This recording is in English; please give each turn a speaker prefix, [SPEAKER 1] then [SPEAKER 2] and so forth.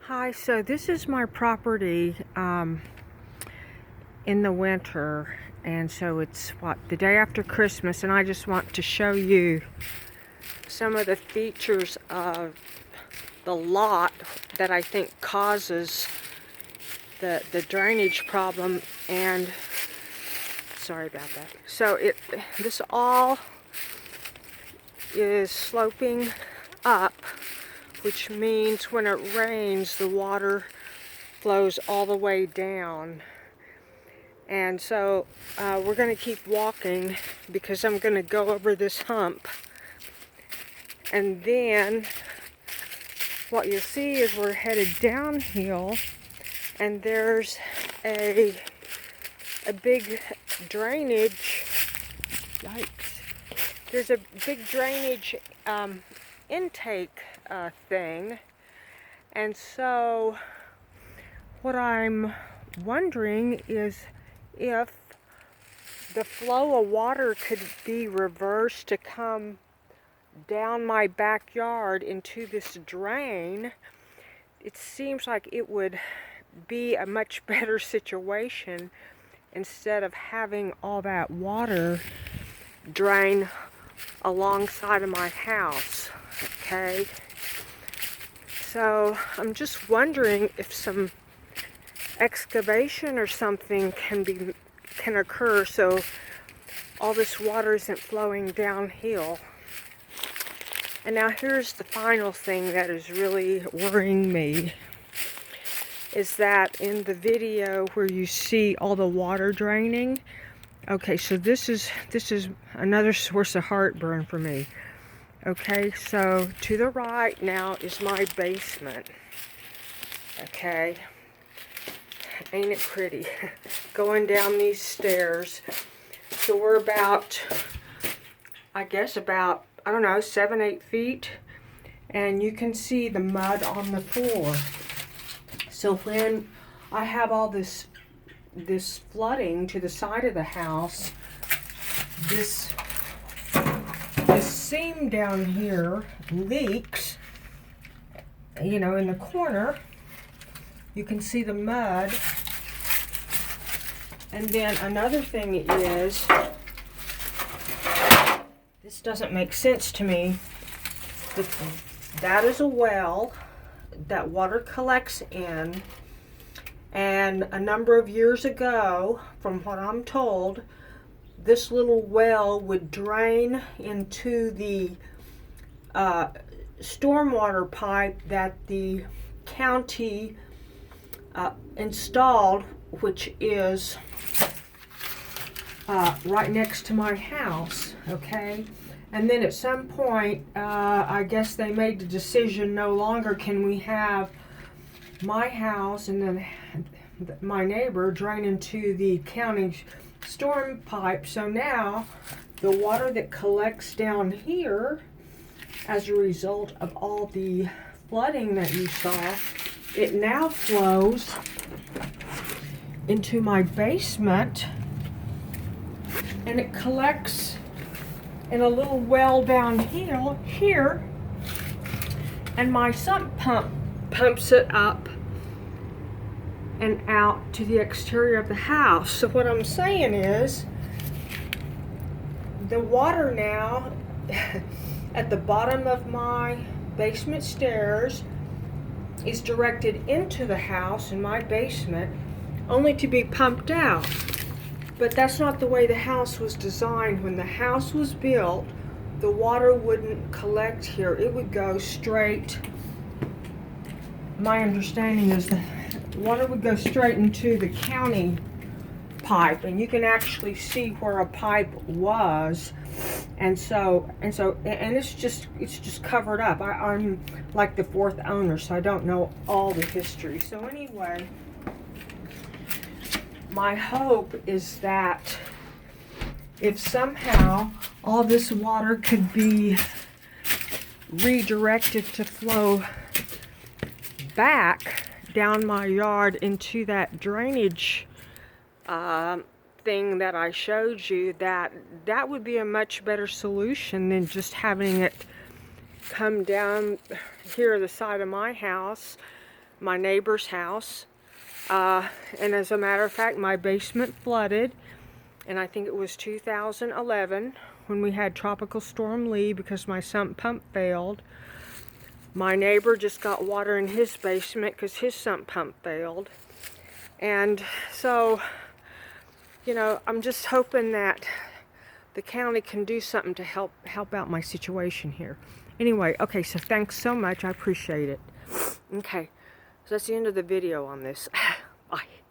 [SPEAKER 1] Hi, so this is my property in the winter, and so it's the day after Christmas, and I just want to show you some of the features of the lot that I think causes the drainage problem. And sorry about that. So this all is sloping up, which means when it rains, the water flows all the way down. And so we're going to keep walking because I'm going to go over this hump. And then what you'll see is we're headed downhill, and there's a big drainage. Yikes. There's a big drainage intake thing. And so what I'm wondering is if the flow of water could be reversed to come down my backyard into this drain. It seems like it would be a much better situation instead of having all that water drain alongside of my house. Okay, so I'm just wondering if some excavation or something can occur so all this water isn't flowing downhill. And now here's the final thing that is really worrying me, is that in the video where you see all the water draining, okay, so this is another source of heartburn for me. Okay, so to the right now is my basement. Okay, ain't it pretty? Going down these stairs. So we're about, I don't know, 7-8 feet, and you can see the mud on the floor. So when I have all this flooding to the side of the house, this seam down here leaks, you know, in the corner. You can see the mud. And then another thing is, this doesn't make sense to me. That is a well that water collects in, and a number of years ago, from what I'm told, this little well would drain into the stormwater pipe that the county installed, which is right next to my house. Okay, and then at some point I guess they made the decision no longer can we have my house and then my neighbor drain into the county storm pipe. So now the water that collects down here as a result of all the flooding that you saw, it now flows into my basement, and it collects in a little well down here, and my sump pump pumps it up and out to the exterior of the house. So what I'm saying is, the water now at the bottom of my basement stairs is directed into the house in my basement, only to be pumped out. But that's not the way the house was designed. When the house was built, the water wouldn't collect here. It would go straight. My understanding is the water would go straight into the county pipe, and you can actually see where a pipe was. And it's just covered up. I'm like the fourth owner, so I don't know all the history. So anyway, my hope is that if somehow all this water could be redirected to flow back down my yard into that drainage thing that I showed you, that would be a much better solution than just having it come down here the side of my house, my neighbor's house. And as a matter of fact, my basement flooded. And I think it was 2011 when we had Tropical Storm Lee because my sump pump failed. My neighbor just got water in his basement because his sump pump failed. And so, you know, I'm just hoping that the county can do something to help out my situation here. Anyway, okay, so thanks so much. I appreciate it. Okay, so that's the end of the video on this. Bye.